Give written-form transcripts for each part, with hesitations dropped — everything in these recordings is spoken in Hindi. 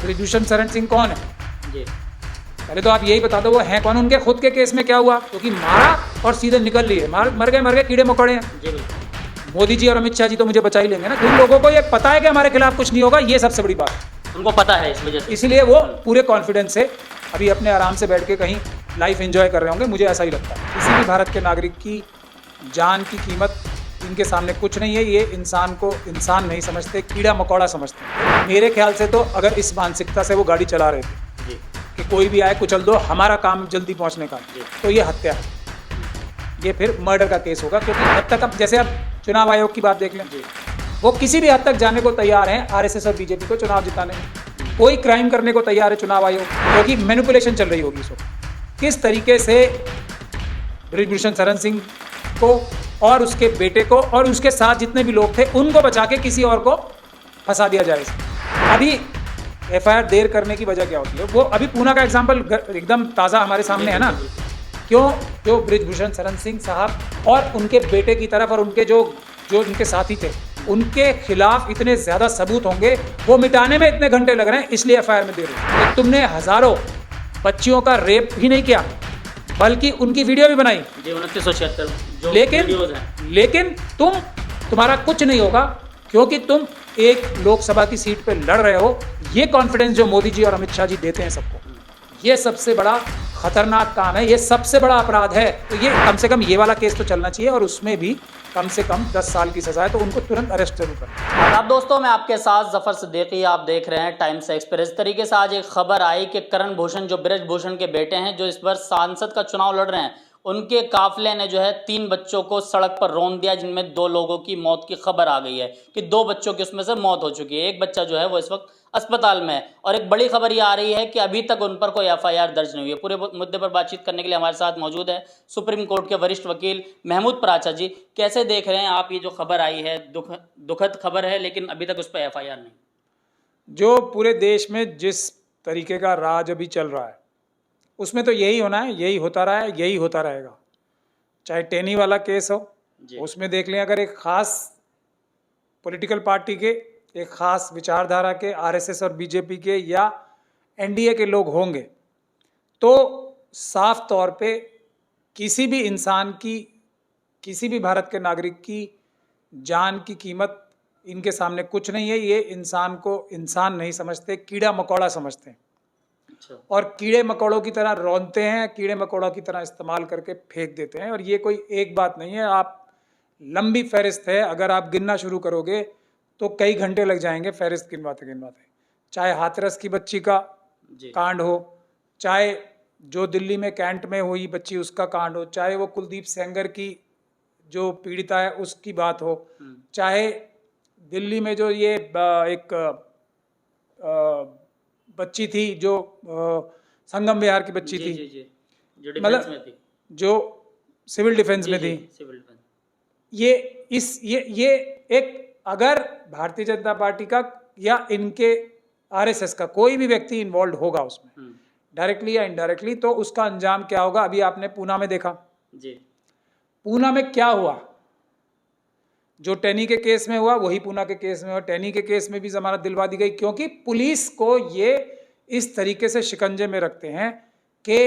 ब्रिजभूषण शरण सिंह कौन है? जी पहले तो आप यही बता दो वो हैं कौन, उनके खुद के केस में क्या हुआ, क्योंकि मारा और सीधे निकल लिए, मर गए कीड़े मकोड़े हैं। जी बिल्कुल। मोदी जी और अमित शाह जी तो मुझे बचा ही लेंगे ना। जिन लोगों को ये पता है कि हमारे खिलाफ कुछ नहीं होगा, ये सबसे बड़ी बात है, उनको पता है इस वजह से, इसलिए वो पूरे कॉन्फिडेंस से अभी अपने आराम से बैठ के कहीं लाइफ एंजॉय कर रहे होंगे, मुझे ऐसा ही लगता है। किसी भी भारत के नागरिक की जान की कीमत इनके सामने कुछ नहीं है। ये इंसान को इंसान नहीं समझते, कीड़ा मकोड़ा समझते हैं। मेरे ख्याल से तो अगर इस मानसिकता से वो गाड़ी चला रहे थे जी कि कोई भी आए कुचल दो, हमारा काम जल्दी पहुंचने का, तो ये हत्या है, ये फिर मर्डर का केस होगा। क्योंकि हद तक अब जैसे अब चुनाव आयोग की बात देख लें, वो किसी भी हद तक जाने को तैयार हैं आरएसएस और बीजेपी को चुनाव जिताने में। कोई क्राइम करने को तैयार है चुनाव आयोग, क्योंकि मैनिपुलेशन चल रही होगी। इसको किस तरीके से ब्रिजभूषण शरण सिंह को और उसके बेटे को और उसके साथ जितने भी लोग थे उनको बचा के किसी और को फंसा दिया जाए। अभी एफआईआर देर करने की वजह क्या होती है? वो अभी पूना का एग्जाम्पल एकदम ताज़ा हमारे सामने है ना। क्यों? जो ब्रिजभूषण शरण सिंह साहब और उनके बेटे की तरफ और उनके जो उनके साथी थे, उनके खिलाफ इतने ज़्यादा सबूत होंगे, वो मिटाने में इतने घंटे लग रहे हैं, इसलिए एफआईआर में देर हो रही। तुमने हज़ारों बच्चियों का रेप ही नहीं किया, बल्कि उनकी वीडियो भी बनाई जी 2976 लेकिन तुम्हारा कुछ नहीं होगा, क्योंकि तुम एक लोकसभा की सीट पे लड़ रहे हो। ये कॉन्फिडेंस जो मोदी जी और अमित शाह जी देते हैं सबको, ये सबसे बड़ा खतरनाक काम है, ये सबसे बड़ा अपराध है। तो ये कम से कम ये वाला केस तो चलना चाहिए, और उसमें भी कम से कम 10 साल की सजा है, तो उनको तुरंत अरेस्ट जरूर करना। आदाब दोस्तों, मैं आपके साथ जफर सिद्दीकी, आप देख रहे हैं टाइम्स एक्सप्रेस। तरीके से आज एक खबर आई कि करण भूषण जो ब्रिजभूषण के बेटे हैं, जो इस बार सांसद का चुनाव लड़ रहे हैं, उनके काफिले ने जो है 3 बच्चों को सड़क पर रौंद दिया, जिनमें 2 लोगों की मौत की खबर आ गई है कि 2 बच्चों की उसमें से मौत हो चुकी है। एक बच्चा जो है वो इस वक्त अस्पताल में है, और एक बड़ी खबर ये आ रही है कि अभी तक उन पर कोई एफआईआर दर्ज नहीं हुई है। पूरे मुद्दे पर बातचीत करने के लिए हमारे साथ मौजूद है सुप्रीम कोर्ट के वरिष्ठ वकील महमूद पराचा जी। कैसे देख रहे हैं आप ये जो खबर आई है? दुखद खबर है, लेकिन अभी तक उस पर एफआईआर नहीं। जो पूरे देश में जिस तरीके का राज अभी चल रहा है, उसमें तो यही होना है, यही होता रहा है, यही होता रहेगा। चाहे टेनी वाला केस हो, उसमें देख लें, अगर एक खास पॉलिटिकल पार्टी के, एक खास विचारधारा के, आरएसएस और बीजेपी के या एनडीए के लोग होंगे, तो साफ तौर पे किसी भी इंसान की, किसी भी भारत के नागरिक की जान की कीमत इनके सामने कुछ नहीं है। ये इंसान को इंसान नहीं समझते, कीड़ा मकोड़ा समझते हैं। और कीड़े मकोड़ों की तरह रौंदते हैं, कीड़े मकोड़ों की तरह इस्तेमाल करके फेंक देते हैं। और ये कोई एक बात नहीं है, आप लंबी फहरिस्त है, अगर आप गिनना शुरू करोगे तो कई घंटे लग जाएंगे फहरिस्त गिनवाते गिनवाते। चाहे हाथरस की बच्ची का कांड हो, चाहे जो दिल्ली में कैंट में हुई बच्ची उसका कांड हो, चाहे वो कुलदीप सेंगर की जो पीड़िता है उसकी बात हो, चाहे दिल्ली में जो ये एक बच्ची थी जो संगम विहार की बच्ची थी, मतलब जो सिविल डिफेंस में थी। ये एक, अगर भारतीय जनता पार्टी का या इनके आरएसएस का कोई भी व्यक्ति इन्वॉल्व होगा उसमें, डायरेक्टली या इनडायरेक्टली, तो उसका अंजाम क्या होगा? अभी आपने पूना में देखा जी। पूना में क्या हुआ? जो टेनी के केस में हुआ वही पूना के केस में हुआ। टेनी के केस में भी जमानत दिलवा दी गई, क्योंकि पुलिस को ये इस तरीके से शिकंजे में रखते हैं कि,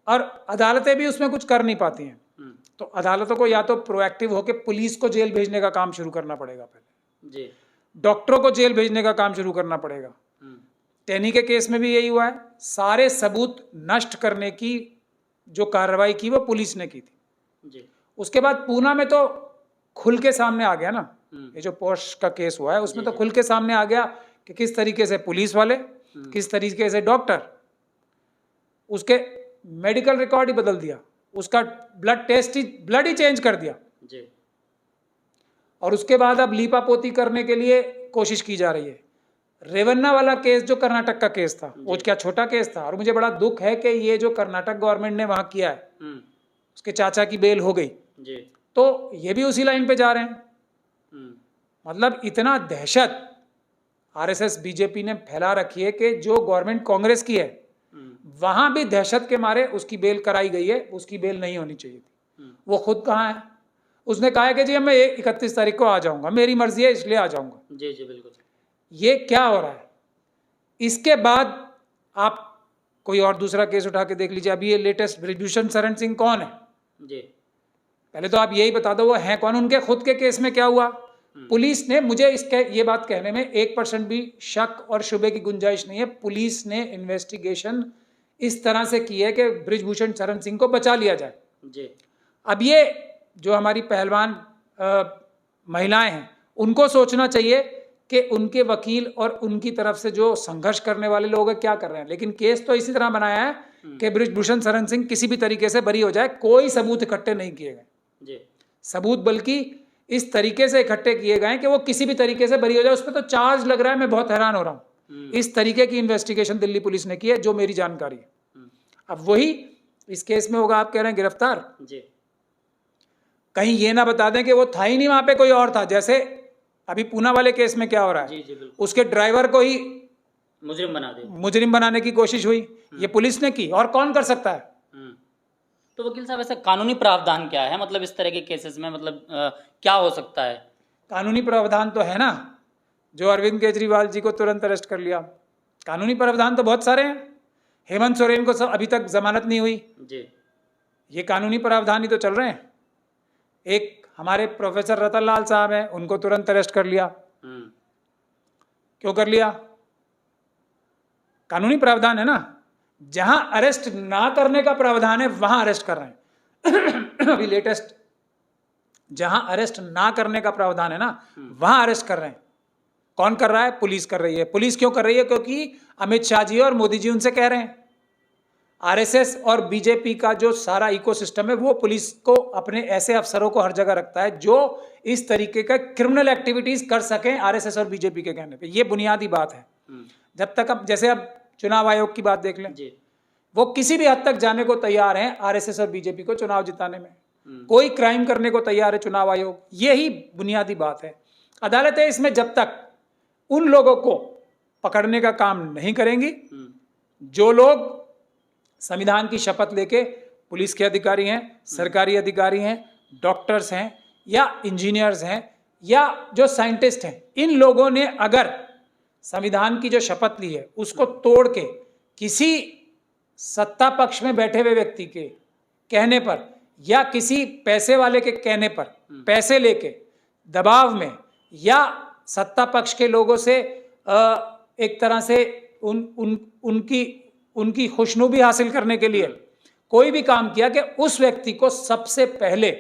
और अदालतें भी उसमें कुछ कर नहीं पाती हैं। तो अदालतों को या तो प्रोएक्टिव होकर पुलिस को जेल भेजने का काम शुरू करना पड़ेगा पहले जी, डॉक्टरों को जेल भेजने का काम शुरू करना पड़ेगा। टेनी के केस में भी यही हुआ है, सारे सबूत नष्ट करने की जो कार्रवाई की वो पुलिस ने की थी जी। उसके बाद पूना में तो खुल के सामने आ गया ना, ये जो पोर्श का केस हुआ है उसमें तो खुल के सामने आ गया कि किस तरीके से पुलिस वाले, किस तरीके से डॉक्टर, उसके मेडिकल रिकॉर्ड ही बदल दिया, उसका ब्लड ही चेंज कर दिया जी। और उसके बाद अब लीपापोती करने के लिए कोशिश की जा रही है। रेवन्ना वाला केस जो कर्नाटक का केस था, वो क्या छोटा केस था? और मुझे बड़ा दुख है कि ये जो कर्नाटक गवर्नमेंट ने वहां किया है, उसके चाचा की बेल हो गई जी। तो ये भी उसी लाइन पे जा रहे हैं। मतलब इतना दहशत आरएसएस बीजेपी ने फैला रखी है कि जो गवर्नमेंट कांग्रेस की है वहां भी दहशत के मारे उसकी बेल कराई गई है, उसकी बेल नहीं होनी चाहिए थी। वो खुद कहाँ है? उसने कहा है कि जी मैं 31 तारीख को आ जाऊंगा, मेरी मर्जी है इसलिए आ जाऊंगा। जी जी बिल्कुल। ये क्या हो रहा है? इसके बाद आप कोई और दूसरा केस उठा के देख लीजिए। अभी ये लेटेस्ट बृजभूषण शरण सिंह कौन है, जी पहले तो आप यही बता दो वो हैं कौन, उनके खुद के केस में क्या हुआ। पुलिस ने, मुझे इसके ये बात कहने में 1% भी शक और शुबे की गुंजाइश नहीं है, पुलिस ने इन्वेस्टिगेशन इस तरह से की है कि बृजभूषण शरण सिंह को बचा लिया जाए। जी अब ये जो हमारी पहलवान महिलाएं हैं उनको सोचना चाहिए कि उनके वकील और उनकी तरफ से जो संघर्ष करने वाले लोग हैं क्या कर रहे हैं, लेकिन केस तो इसी तरह बनाया है कि बृजभूषण शरण सिंह किसी भी तरीके से बरी हो जाए। कोई सबूत इकट्ठे नहीं किए गए, जी सबूत बल्कि इस तरीके से इकट्ठे किए गए कि वो किसी भी तरीके से बरी हो जाए। उस पर तो चार्ज लग रहा है, मैं बहुत हैरान हो रहा हूँ। इस तरीके की इन्वेस्टिगेशन दिल्ली पुलिस ने की है, जो मेरी जानकारी है। अब वही इस केस में होगा, आप कह रहे हैं गिरफ्तार, जी कहीं ये ना बता दें कि वो था ही नहीं वहां पे, कोई और था। जैसे अभी पूना वाले केस में क्या हो रहा है, जी बिल्कुल, उसके ड्राइवर को ही मुजरिम बना दे। मुजरिम बनाने की कोशिश हुई, ये पुलिस ने की, और कौन कर सकता है। तो वकील साहब ऐसा कानूनी प्रावधान क्या है, मतलब इस तरह के केसेस में, मतलब क्या हो सकता है? कानूनी प्रावधान तो है ना, जो अरविंद केजरीवाल जी को तुरंत अरेस्ट कर लिया। कानूनी प्रावधान तो बहुत सारे हैं। हेमंत सोरेन को अभी तक जमानत नहीं हुई, जी ये कानूनी प्रावधान ही तो चल रहे हैं। एक हमारे प्रोफेसर रतन लाल साहब हैं, उनको तुरंत अरेस्ट कर लिया। क्यों कर लिया? कानूनी प्रावधान है ना। जहां अरेस्ट ना करने का प्रावधान है वहां अरेस्ट कर रहे हैं। अभी लेटेस्ट जहां अरेस्ट ना करने का प्रावधान है ना वहां अरेस्ट कर रहे हैं। कौन कर रहा है? पुलिस कर रही है। पुलिस क्यों कर रही है? क्योंकि अमित शाह जी और मोदी जी उनसे कह रहे हैं। आरएसएस और बीजेपी का जो सारा इकोसिस्टम है वो पुलिस को, अपने ऐसे अफसरों को हर जगह रखता है जो इस तरीके का क्रिमिनल एक्टिविटीज कर सकें आरएसएस और बीजेपी के कहने पे। ये बुनियादी बात है। जब तक अब, जैसे अब चुनाव आयोग की बात देख लें, वो किसी भी हद तक जाने को तैयार हैं आरएसएस और बीजेपी को चुनाव जिताने में। कोई क्राइम करने को तैयार है चुनाव आयोग, यही बुनियादी बात है। अदालतें इसमें जब तक उन लोगों को पकड़ने का काम नहीं करेंगी जो लोग संविधान की शपथ लेके पुलिस के अधिकारी हैं, सरकारी अधिकारी हैं, डॉक्टर्स हैं या इंजीनियर्स हैं या जो साइंटिस्ट हैं, इन लोगों ने अगर संविधान की जो शपथ ली है उसको तोड़ के किसी सत्ता पक्ष में बैठे हुए व्यक्ति के कहने पर या किसी पैसे वाले के कहने पर पैसे लेके दबाव में या सत्ता पक्ष के लोगों से एक तरह से उनकी खुशनुदी हासिल करने के लिए कोई भी काम किया, कि उस व्यक्ति को सबसे पहले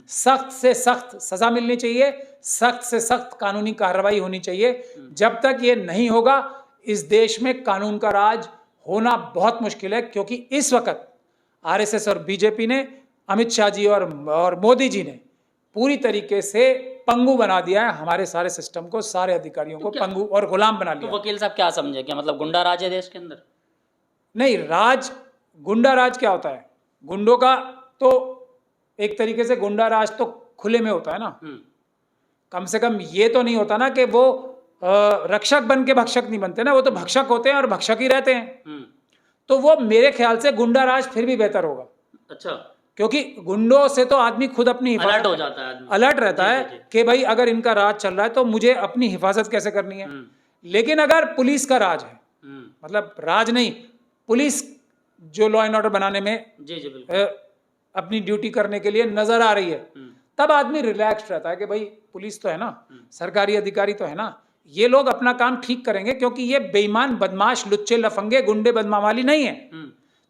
सख्त से सख्त सजा मिलनी चाहिए, सख्त से सख्त कानूनी कार्रवाई होनी चाहिए। जब तक ये नहीं होगा इस देश में कानून का राज होना बहुत मुश्किल है, क्योंकि इस वक्त आरएसएस और बीजेपी ने, अमित शाह जी और मोदी जी ने पूरी तरीके से पंगु बना दिया है हमारे सारे सिस्टम को, सारे अधिकारियों को पंगु और गुलाम बना लिया। तो वकील साहब क्या समझे, क्या मतलब गुंडा राज है देश के अंदर? नहीं, राज, गुंडा राज क्या होता है? गुंडों का तो एक तरीके से गुंडा राज तो खुले में होता है ना। कम से कम ये तो नहीं होता ना कि वो रक्षक बन के भक्षक नहीं बनते ना, वो तो भक्षक होते हैं और भक्षक ही रहते हैं। तो वो मेरे ख्याल से गुंडा राज फिर भी बेहतर होगा। अच्छा, क्योंकि गुंडों से तो आदमी खुद अपनी अलर्ट हो जाता है, अलर्ट रहता है कि भाई अगर इनका राज चल रहा है तो मुझे अपनी हिफाजत कैसे करनी है। लेकिन अगर पुलिस का राज है, मतलब राज नहीं, पुलिस जो लॉ एंड ऑर्डर बनाने में अपनी ड्यूटी करने के लिए नजर आ रही है, तब आदमी रिलैक्स रहता है कि भाई पुलिस तो है ना, सरकारी अधिकारी तो है ना, ये लोग अपना काम ठीक करेंगे, क्योंकि ये बेईमान बदमाश लुच्चे लफंगे गुंडे बदमावाली नहीं है।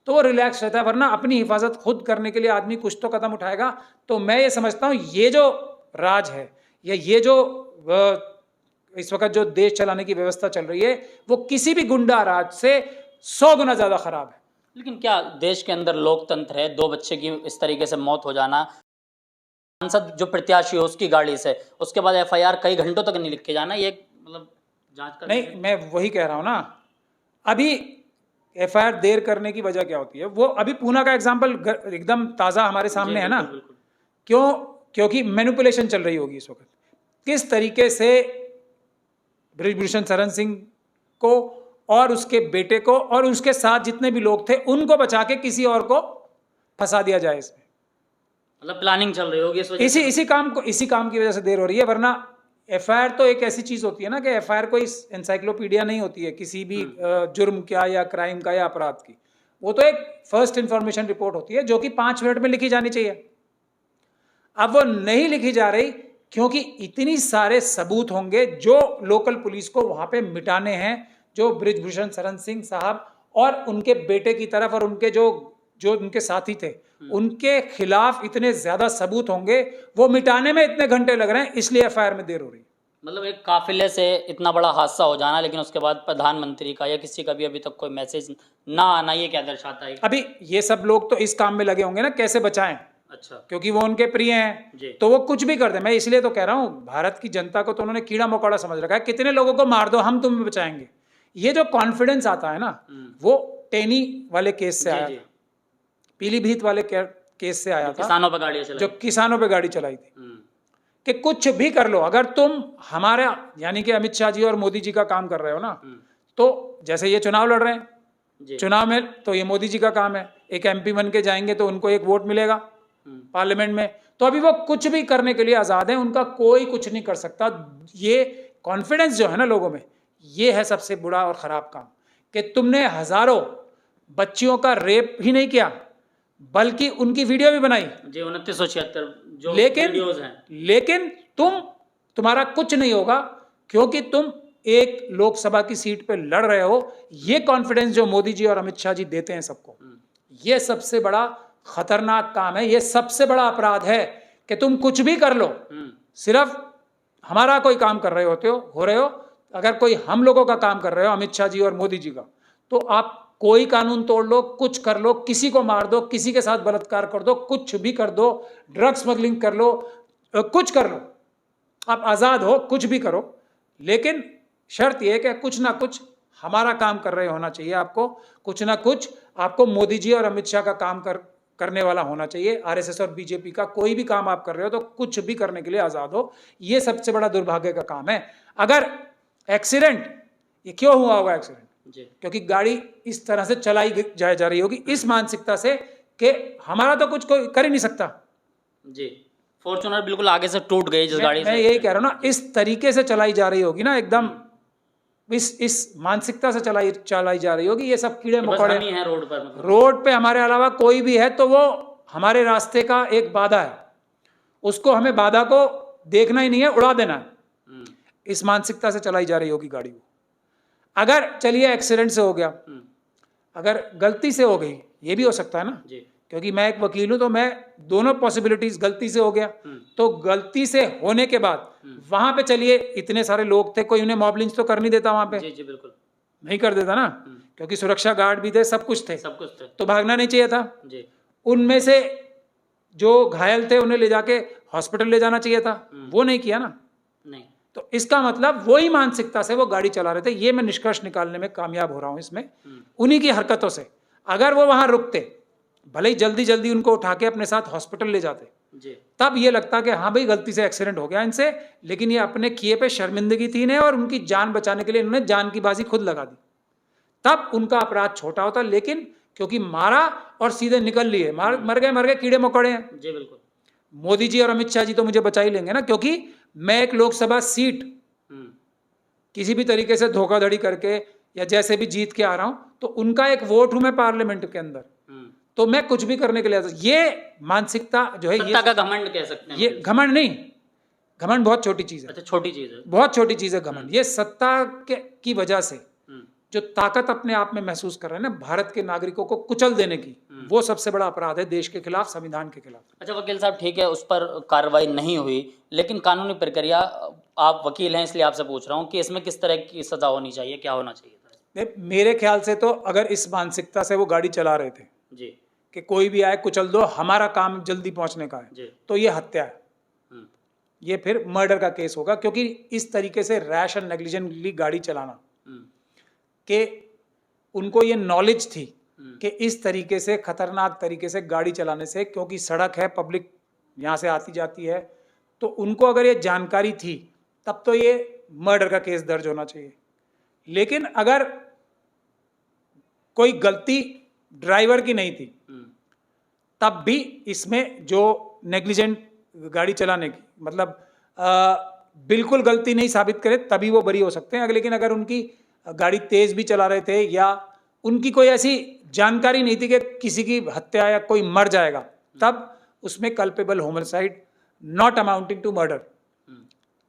तो वो रिलैक्स रहता है। वरना अपनी हिफाजत खुद करने के लिए आदमी कुछ तो कदम उठाएगा। तो मैं ये समझता हूँ ये जो राज है या ये जो इस वक्त जो देश चलाने की व्यवस्था चल रही है वो किसी भी गुंडा राज से 100 गुना ज्यादा खराब है। लेकिन क्या देश के अंदर लोकतंत्र है? 2 बच्चे की इस तरीके से मौत हो जाना, सांसद जो प्रत्याशी हो उसकी गाड़ी से, उसके बाद एफआईआर कई घंटों तक नहीं लिख के जाना, ये मतलब जांच कर नहीं, मैं वही कह रहा हूँ ना। अभी एफआईआर देर करने की वजह क्या होती है? वो अभी पूना का एग्जाम्पल एकदम ताज़ा हमारे सामने है ना। क्यों? क्योंकि मैनिपुलेशन चल रही होगी इस वक्त। किस तरीके से बृजभूषण शरण सिंह को और उसके बेटे को और उसके साथ जितने भी लोग थे उनको बचा के किसी और को फंसा दिया जाए इसमें, मतलब प्लानिंग चल रही होगी इसी काम की वजह से देर हो रही है। वरना एफआईआर तो एक ऐसी चीज होती है ना कि एफआईआर कोई एनसाइक्लोपीडिया नहीं होती है किसी भी जुर्म क्या या क्राइम का या अपराध की। वो तो एक फर्स्ट इंफॉर्मेशन रिपोर्ट होती है जो कि 5 मिनट में लिखी जानी चाहिए। अब वो नहीं लिखी जा रही क्योंकि इतनी सारे सबूत होंगे जो लोकल पुलिस को वहां पे मिटाने हैं, जो बृजभूषण शरण सिंह साहब और उनके बेटे की तरफ और उनके जो जो उनके साथी थे उनके खिलाफ इतने ज्यादा सबूत होंगे, वो मिटाने में इतने घंटे लग रहे हैं, इसलिए एफआईआर में देर हो रही है। मतलब एक काफिले से इतना बड़ा हादसा हो जाना, लेकिन उसके बाद प्रधानमंत्री का या किसी का भी अभी तक कोई मैसेज ना आना, ये क्या दर्शाता है? अभी ये सब लोग तो इस काम में लगे होंगे ना कैसे बचाएं, अच्छा, क्योंकि वो उनके प्रिय हैं तो वो कुछ भी कर दे। मैं इसलिए तो कह रहा हूं भारत की जनता को तो उन्होंने कीड़ा मकोड़ा समझ रखा है, कितने लोगों को मार दो हम तुम्हें बचाएंगे। ये जो कॉन्फिडेंस आता है ना वो टेनी वाले केस से आया था, पीलीभीत वाले केस से आया था, किसानों पर गाड़ियां चलाई, जो किसानों पे गाड़ी चलाई थी कि कुछ भी कर लो, अगर तुम हमारा यानी कि अमित शाह जी और मोदी जी का काम कर रहे हो ना, तो जैसे ये चुनाव लड़ रहे हैं, चुनाव में तो ये मोदी जी का काम है, एक एमपी बन के जाएंगे तो उनको एक वोट मिलेगा पार्लियामेंट में, तो अभी वो कुछ भी करने के लिए आजाद हैं, उनका कोई कुछ नहीं कर सकता। ये कॉन्फिडेंस जो है ना लोगों में, ये है सबसे बुरा और खराब काम कि तुमने हजारों बच्चियों का रेप ही नहीं किया बल्कि उनकी वीडियो भी बनाई जी 2976 जो लेकिन वीडियोस हैं, लेकिन तुम्हारा कुछ नहीं होगा क्योंकि तुम एक लोकसभा की सीट पे लड़ रहे हो। ये कॉन्फिडेंस जो मोदी जी और अमित शाह जी देते हैं सबको, ये सबसे बड़ा खतरनाक काम है, ये सबसे बड़ा अपराध है कि तुम कुछ भी कर लो, सिर्फ हमारा कोई काम कर रहे हो रहे हो। अगर कोई हम लोगों का काम कर रहे हो अमित शाह जी और मोदी जी का, तो आप कोई कानून तोड़ लो, कुछ कर लो, किसी को मार दो, किसी के साथ बलात्कार कर दो, कुछ भी कर दो, ड्रग स्मगलिंग कर लो, कुछ कर लो, आप आजाद हो, कुछ भी करो, लेकिन शर्त यह कि कुछ ना कुछ हमारा काम कर रहे होना चाहिए। आपको कुछ ना कुछ आपको मोदी जी और अमित शाह का काम करने वाला होना चाहिए। आरएसएस और बीजेपी का कोई भी काम आप कर रहे हो तो कुछ भी करने के लिए आजाद हो। ये सबसे बड़ा दुर्भाग्य का काम है। अगर एक्सीडेंट, ये क्यों हुआ होगा एक्सीडेंट? क्योंकि गाड़ी इस तरह से चलाई जा रही होगी, इस मानसिकता से कि हमारा तो कुछ कोई कर ही नहीं सकता। जी, फॉर्च्यूनर बिल्कुल आगे से टूट गई जिस गाड़ी से। मैं यही कह रहा हूं ना, इस तरीके से चलाई जा रही होगी ना, एकदम इस मानसिकता से चलाई जा रही होगी। ये सब कीड़े मकोड़े हैं रोड पर, मतलब रोड पे हमारे अलावा कोई भी है तो वो हमारे रास्ते का एक बाधा है, उसको हमें बाधा को देखना ही नहीं है, उड़ा देना है। इस मानसिकता से चलाई जा रही होगी गाड़ी वो। अगर चलिए एक्सीडेंट से हो गया, अगर गलती से हो गई, ये भी हो सकता है ना, क्योंकि मैं एक वकील हूं तो मैं दोनों पॉसिबिलिटीज, गलती से हो गया तो गलती से होने के बाद वहां पे चलिए इतने सारे लोग थे, कोई उन्हें मॉब लिंच तो कर नहीं देता वहां पे, जी बिल्कुल नहीं कर देता ना, क्योंकि सुरक्षा गार्ड भी थे, सब कुछ थे, तो भागना नहीं चाहिए था। उनमें से जो घायल थे उन्हें ले जाके हॉस्पिटल ले जाना चाहिए था, वो नहीं किया ना, नहीं। तो इसका मतलब वही मानसिकता से वो गाड़ी चला रहे थे। ये मैं निष्कर्ष निकालने में कामयाब हो रहा हूं इसमें, उन्हीं की हरकतों से। अगर वो वहां रुकते, भले ही जल्दी जल्दी उनको उठा के अपने साथ हॉस्पिटल ले जाते, तब ये लगता कि हाँ भाई गलती से एक्सीडेंट हो गया इनसे, लेकिन ये अपने किए पे शर्मिंदगी थी इन्हें और उनकी जान बचाने के लिए इन्होंने जान की बाजी खुद लगा दी, तब उनका अपराध छोटा होता। लेकिन क्योंकि मारा और सीधे निकल लिए, मर गए कीड़े मकोड़े हैं। जी बिल्कुल। मोदी जी और अमित शाह जी तो मुझे बचा ही लेंगे ना, क्योंकि मैं एक लोकसभा सीट किसी भी तरीके से धोखाधड़ी करके या जैसे भी जीत के आ रहा हूं, तो उनका एक वोट हूं मैं पार्लियामेंट के अंदर, तो मैं कुछ भी करने के लिए। ये मानसिकता जो है, सत्ता का घमंड कह सकते हैं। ये घमंड नहीं, घमंड बहुत छोटी चीज है। अच्छा, छोटी चीज है, बहुत छोटी चीज है घमंड। ये सत्ता की वजह से जो ताकत अपने आप में महसूस कर रहे हैं ना, भारत के नागरिकों को कुचल देने की, वो सबसे बड़ा अपराध है देश के खिलाफ, संविधान के खिलाफ। अच्छा वकील साहब, ठीक है, उस पर कार्रवाई नहीं हुई, लेकिन कानूनी प्रक्रिया, आप वकील हैं इसलिए आपसे पूछ रहा हूँ कि इसमें किस तरह की सजा होनी चाहिए, क्या होना चाहिए था? मेरे ख्याल से तो अगर इस मानसिकता से वो गाड़ी चला रहे थे जी, कि कोई भी आए कुचल दो, हमारा काम जल्दी पहुंचने का है, तो ये हत्या है, ये फिर मर्डर का केस होगा। क्योंकि इस तरीके से रैश एंड नेग्लिजेंटली गाड़ी चलाना, कि उनको ये नॉलेज थी कि इस तरीके से खतरनाक तरीके से गाड़ी चलाने से, क्योंकि सड़क है, पब्लिक यहाँ से आती जाती है, तो उनको अगर ये जानकारी थी तब तो ये मर्डर का केस दर्ज होना चाहिए। लेकिन अगर कोई गलती ड्राइवर की नहीं थी, तब भी इसमें जो नेग्लिजेंट गाड़ी चलाने की, मतलब बिल्कुल गलती नहीं साबित करे तभी वो बरी हो सकते हैं। लेकिन अगर उनकी गाड़ी तेज भी चला रहे थे या उनकी कोई ऐसी जानकारी नहीं थी कि किसी की हत्या या कोई मर जाएगा, तब उसमें culpable homicide not amounting to murder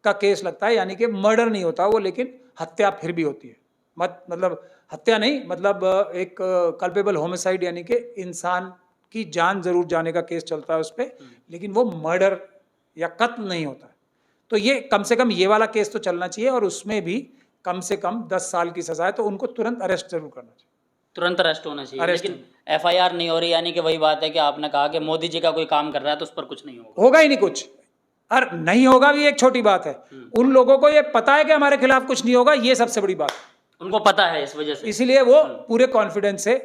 का केस लगता है, यानी कि मर्डर नहीं होता वो, लेकिन हत्या फिर भी होती है। मतलब हत्या नहीं, मतलब एक कल्पेबल होमिसाइड यानी कि इंसान की जान जरूर जाने का केस चलता है उस पर, लेकिन वो मर्डर या कत्ल नहीं होता है। तो ये कम से कम ये वाला केस तो चलना चाहिए, और उसमें भी कम से कम 10 साल की सजा है, तो उनको तुरंत अरेस्ट जरूर करना चाहिए। तुरंत अरेस्ट होना चाहिए, अरेस्ट लेकिन एफआईआर नहीं हो रही, यानी कि वही बात है कि आपने कहा कि मोदी जी का कोई काम कर रहा है तो उस पर कुछ नहीं होगा। होगा ही नहीं कुछ, और नहीं होगा भी एक छोटी बात है। उन लोगों को ये पता है कि हमारे खिलाफ कुछ नहीं होगा, ये सबसे बड़ी बात है। उनको पता है, इस वजह से इसीलिए वो पूरे कॉन्फिडेंस से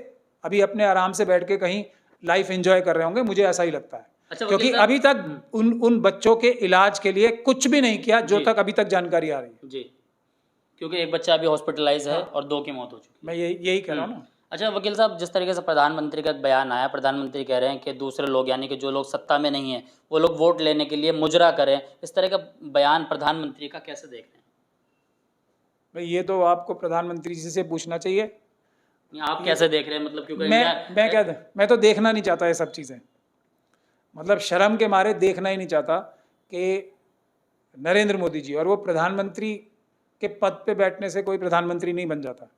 अभी अपने आराम से बैठ के कहीं लाइफ एंजॉय कर रहे होंगे, मुझे ऐसा ही लगता है। अच्छा, क्योंकि अभी तक उन बच्चों के इलाज के लिए कुछ भी नहीं किया जो तक अभी तक जानकारी आ रही है जी, क्योंकि एक बच्चा अभी हॉस्पिटलाइज है और 2 की मौत हो चुकी है। मैं यही कह रहा हूँ ना। अच्छा वकील साहब, जिस तरीके से प्रधानमंत्री का एक बयान आया, प्रधानमंत्री कह रहे हैं कि दूसरे लोग, यानी कि जो लोग सत्ता में नहीं है, वो लोग वोट लेने के लिए मुजरा करें, इस तरह का बयान प्रधानमंत्री का कैसे देख रहे हैं? भाई ये तो आपको प्रधानमंत्री जी से पूछना चाहिए। आप कैसे देख रहे हैं, मतलब क्योंकि मैं तो देखना नहीं चाहता ये सब चीज़ें, मतलब शर्म के मारे देखना ही नहीं चाहता कि नरेंद्र मोदी जी, और वो प्रधानमंत्री के पद पे बैठने से कोई प्रधानमंत्री नहीं बन जाता।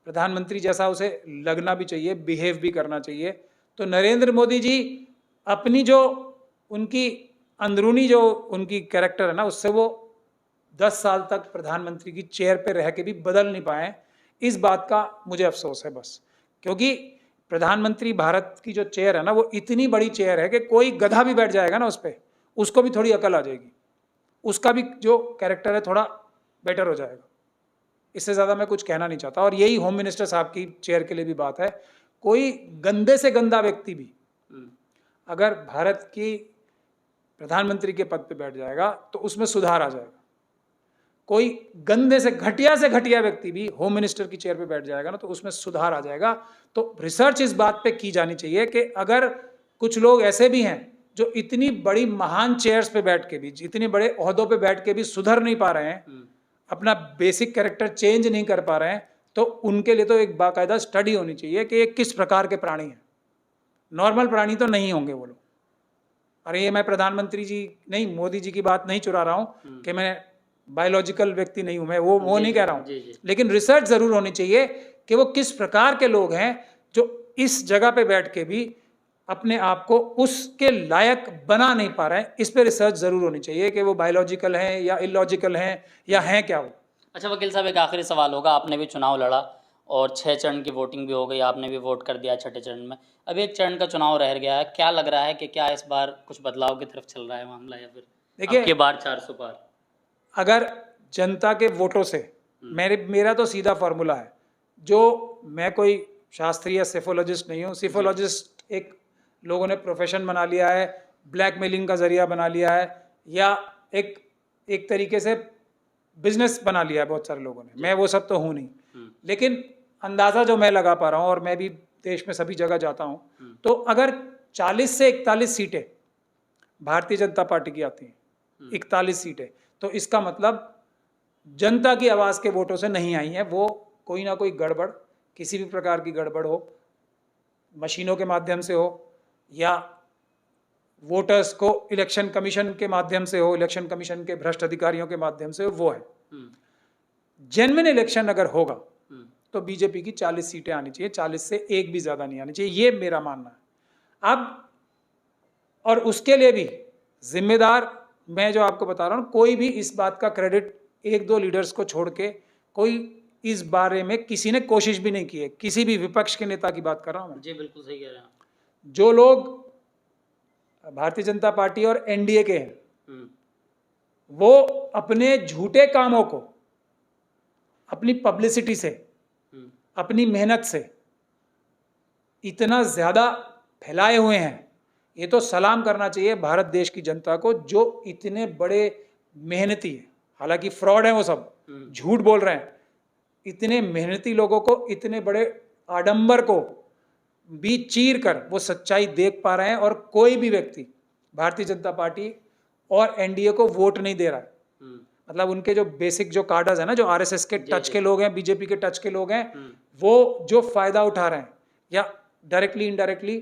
प्रधानमंत्री जैसा उसे लगना भी चाहिए, बिहेव भी करना चाहिए। तो नरेंद्र मोदी जी अपनी जो उनकी अंदरूनी जो उनकी कैरेक्टर है ना, उससे वो 10 साल तक प्रधानमंत्री की चेयर पे रह के भी बदल नहीं पाए। इस बात का मुझे अफसोस है बस, क्योंकि प्रधानमंत्री भारत की जो चेयर है ना, वो इतनी बड़ी चेयर है कि कोई गधा भी बैठ जाएगा ना उस पर, उसको भी थोड़ी अकल आ जाएगी, उसका भी जो कैरेक्टर है थोड़ा बेटर हो जाएगा। इससे ज़्यादा मैं कुछ कहना नहीं चाहता। और यही होम मिनिस्टर साहब की चेयर के लिए भी बात है। कोई गंदे से गंदा व्यक्ति भी अगर भारत की प्रधानमंत्री के पद पे बैठ जाएगा तो उसमें सुधार आ जाएगा। कोई गंदे से घटिया व्यक्ति भी होम मिनिस्टर की चेयर पे बैठ जाएगा ना, तो उसमें सुधार आ जाएगा। तो रिसर्च इस बात पे की जानी चाहिए कि अगर कुछ लोग ऐसे भी हैं जो इतनी बड़ी महान चेयर्स पे बैठ के भी, इतने बड़े ओहदों पे बैठ के भी सुधर नहीं पा रहे हैं, अपना बेसिक कैरेक्टर चेंज नहीं कर पा रहे हैं, तो उनके लिए तो एक बाकायदा स्टडी होनी चाहिए कि ये किस प्रकार के प्राणी हैं। नॉर्मल प्राणी तो नहीं होंगे वो लोग। अरे ये मैं प्रधानमंत्री जी नहीं, मोदी जी की बात नहीं चुरा रहा हूँ कि मैं बायोलॉजिकल व्यक्ति नहीं हूँ, मैं वो नहीं कह रहा हूँ, लेकिन रिसर्च जरूर होनी चाहिए कि वो किस प्रकार के लोग हैं जो इस जगह पे बैठ के भी अपने आप को उसके लायक बना नहीं पा रहे हैं। इस पे रिसर्च जरूर होनी चाहिए कि वो बायोलॉजिकल हैं या इलॉजिकल हैं या हैं क्या वो। अच्छा वकील साहब, एक आखिरी सवाल होगा। आपने भी चुनाव लड़ा और 6 चरण की वोटिंग भी हो गई, आपने भी वोट कर दिया 6ठे चरण में, अभी 1 चरण का चुनाव रह गया है। क्या लग रहा है कि क्या इस बार कुछ बदलाव की तरफ चल रहा है मामला, या फिर देखिए, आपके बार 400 पार? अगर जनता के वोटों से, मेरा तो सीधा फॉर्मूला है, जो मैं कोई शास्त्रीय सेफोलॉजिस्ट नहीं हूँ। सेफोलॉजिस्ट एक लोगों ने प्रोफेशन बना लिया है, ब्लैकमेलिंग का जरिया बना लिया है, या एक तरीके से बिजनेस बना लिया है बहुत सारे लोगों ने। मैं वो सब तो हूँ नहीं, लेकिन अंदाज़ा जो मैं लगा पा रहा हूँ, और मैं भी देश में सभी जगह जाता हूँ, तो अगर 40 से 41 सीटें भारतीय जनता पार्टी की आती हैं, 41 सीटें, तो इसका मतलब जनता की आवाज़ के वोटों से नहीं आई हैं। वो कोई ना कोई गड़बड़, किसी भी प्रकार की गड़बड़ हो, मशीनों के माध्यम से हो या वोटर्स को इलेक्शन कमीशन के माध्यम से हो, इलेक्शन कमीशन के भ्रष्ट अधिकारियों के माध्यम से हो, वो है। जेन्युइन इलेक्शन अगर होगा तो बीजेपी की 40 सीटें आनी चाहिए, 40 से एक भी ज़्यादा नहीं आनी चाहिए, ये मेरा मानना है। अब और उसके लिए भी जिम्मेदार मैं जो आपको बता रहा हूँ, कोई भी इस बात का क्रेडिट 1-2 लीडर्स को छोड़ के कोई इस बारे में किसी ने कोशिश भी नहीं की है। किसी भी विपक्ष के नेता की बात कर रहा हूँ मैं। जी बिल्कुल सही कह रहे हैं। जो लोग भारतीय जनता पार्टी और एनडीए के हैं, वो अपने झूठे कामों को अपनी पब्लिसिटी से, अपनी मेहनत से इतना ज़्यादा फैलाए हुए हैं। ये तो सलाम करना चाहिए भारत देश की जनता को, जो इतने बड़े मेहनती है, हालांकि फ्रॉड है वो सब, झूठ बोल रहे हैं, इतने मेहनती लोगों को, इतने बड़े आडंबर को भी चीर कर वो सच्चाई देख पा रहे हैं। और कोई भी व्यक्ति भारतीय जनता पार्टी और एनडीए को वोट नहीं दे रहा है। मतलब उनके जो बेसिक जो कार्डर्स है ना, जो आरएसएस के टच के लोग हैं, बीजेपी के टच के लोग हैं, वो जो फायदा उठा रहे हैं या डायरेक्टली इनडायरेक्टली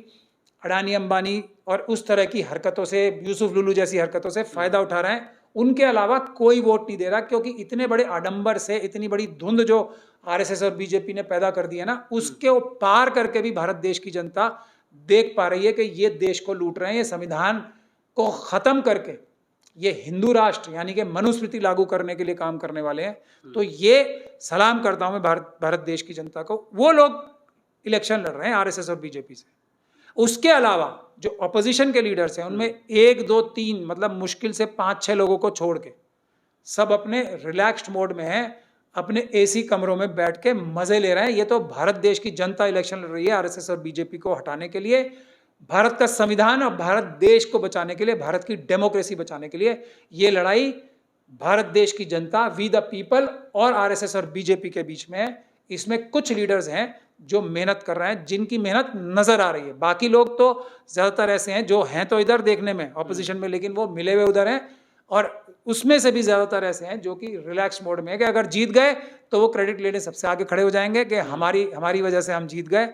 अडानी अंबानी और उस तरह की हरकतों से, यूसुफ लुलू जैसी हरकतों से फायदा उठा रहे हैं, उनके अलावा कोई वोट नहीं दे रहा। क्योंकि इतने बड़े आडंबर से, इतनी बड़ी धुंध जो आरएसएस और बीजेपी ने पैदा कर दी है ना, उसके पार करके भी भारत देश की जनता देख पा रही है कि ये देश को लूट रहे हैं, ये संविधान को खत्म करके ये हिंदू राष्ट्र यानी कि मनुस्मृति लागू करने के लिए काम करने वाले हैं। तो ये सलाम करता हूं मैं भारत देश की जनता को। वो लोग इलेक्शन लड़ रहे हैं आरएसएस और बीजेपी से। उसके अलावा जो अपोजिशन के लीडर्स हैं, उनमें 1 2 3 मतलब मुश्किल से 5-6 लोगों को छोड़ के सब अपने रिलैक्स्ड मोड में हैं, अपने एसी कमरों में बैठ के मजे ले रहे हैं। ये तो भारत देश की जनता इलेक्शन लड़ रही है आरएसएस और बीजेपी को हटाने के लिए, भारत का संविधान और भारत देश को बचाने के लिए, भारत की डेमोक्रेसी बचाने के लिए। ये लड़ाई भारत देश की जनता, वी द पीपल और आरएसएस और बीजेपी के बीच में है। इसमें कुछ लीडर्स हैं जो मेहनत कर रहे हैं, जिनकी मेहनत नजर आ रही है। बाकी लोग तो ज्यादातर ऐसे हैं जो हैं तो इधर देखने में ऑपोजिशन में, लेकिन वो मिले हुए उधर हैं। और उसमें से भी ज्यादातर ऐसे हैं जो कि रिलैक्स मोड में है कि अगर जीत गए तो वो क्रेडिट लेने सबसे आगे खड़े हो जाएंगे कि हमारी वजह से हम जीत गए।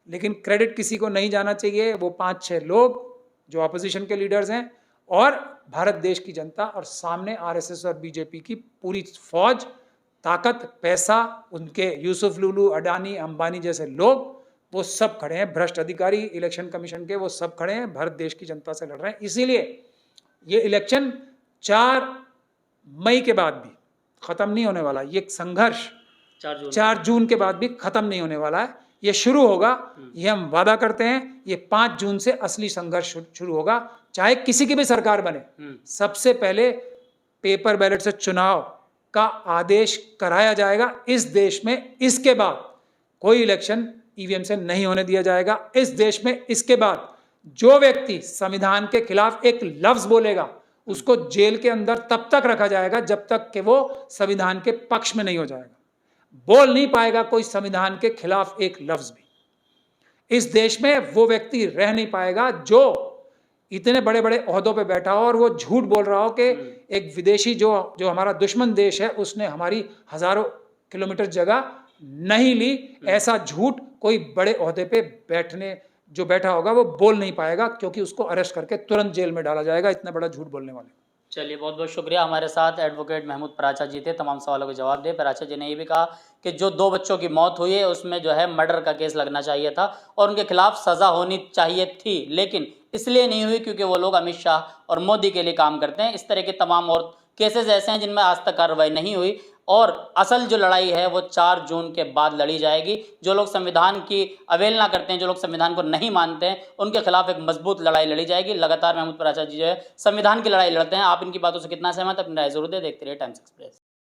लेकिन क्रेडिट किसी को नहीं जाना चाहिए। वो 5-6 लोग जो अपोजिशन के लीडर्स हैं और भारत देश की जनता, और सामने आरएसएस और बीजेपी की पूरी फौज, ताकत, पैसा, उनके यूसुफ लुलू, अडानी, अंबानी जैसे लोग, वो सब खड़े हैं। भ्रष्ट अधिकारी इलेक्शन कमीशन के, वो सब खड़े हैं, भारत देश की जनता से लड़ रहे हैं। इसीलिए ये इलेक्शन 4 मई के बाद भी खत्म नहीं होने वाला। ये संघर्ष 4 जून के बाद भी खत्म नहीं होने वाला है। ये शुरू होगा, ये हम वादा करते हैं। ये 5 जून से असली संघर्ष शुरू होगा, चाहे किसी की भी सरकार बने। सबसे पहले पेपर बैलेट से चुनाव का आदेश कराया जाएगा इस देश में। इसके बाद कोई इलेक्शन ईवीएम से नहीं होने दिया जाएगा इस देश में। इसके बाद जो व्यक्ति संविधान के खिलाफ एक लफ्ज बोलेगा, उसको जेल के अंदर तब तक रखा जाएगा जब तक कि वो संविधान के पक्ष में नहीं हो जाएगा। बोल नहीं पाएगा कोई संविधान के खिलाफ एक लफ्ज भी। इस देश में वो व्यक्ति रह नहीं पाएगा जो इतने बड़े बड़े ओहदों पे बैठा हो और वो झूठ बोल रहा हो कि एक विदेशी जो हमारा दुश्मन देश है, उसने हमारी हजारों किलोमीटर जगह नहीं ली। ऐसा झूठ कोई बड़े ओहदे पे बैठा होगा वो बोल नहीं पाएगा, क्योंकि उसको अरेस्ट करके तुरंत जेल में डाला जाएगा, इतना बड़ा झूठ बोलने वाले। चलिए, बहुत बहुत शुक्रिया। हमारे साथ एडवोकेट महमूद पराचा जी थे, तमाम सवालों के जवाब दे। पराचा जी ने ये भी कहा कि जो 2 बच्चों की मौत हुई है उसमें जो है मर्डर का केस लगना चाहिए था और उनके खिलाफ सजा होनी चाहिए थी, लेकिन इसलिए नहीं हुई क्योंकि वो लोग अमित शाह और मोदी के लिए काम करते हैं। इस तरह के तमाम और केसेस ऐसे हैं जिनमें आज तक कार्रवाई नहीं हुई और असल जो लड़ाई है वो 4 जून के बाद लड़ी जाएगी। जो लोग संविधान की अवहेलना करते हैं, जो लोग संविधान को नहीं मानते हैं, उनके खिलाफ एक मजबूत लड़ाई लड़ी जाएगी। लगातार महमूद पराचा जी जो है संविधान की लड़ाई लड़ते हैं। आप इनकी बातों से कितना सहमत, अपनी राय जरूर दें। देखते रहिए टाइम्स एक्सप्रेस।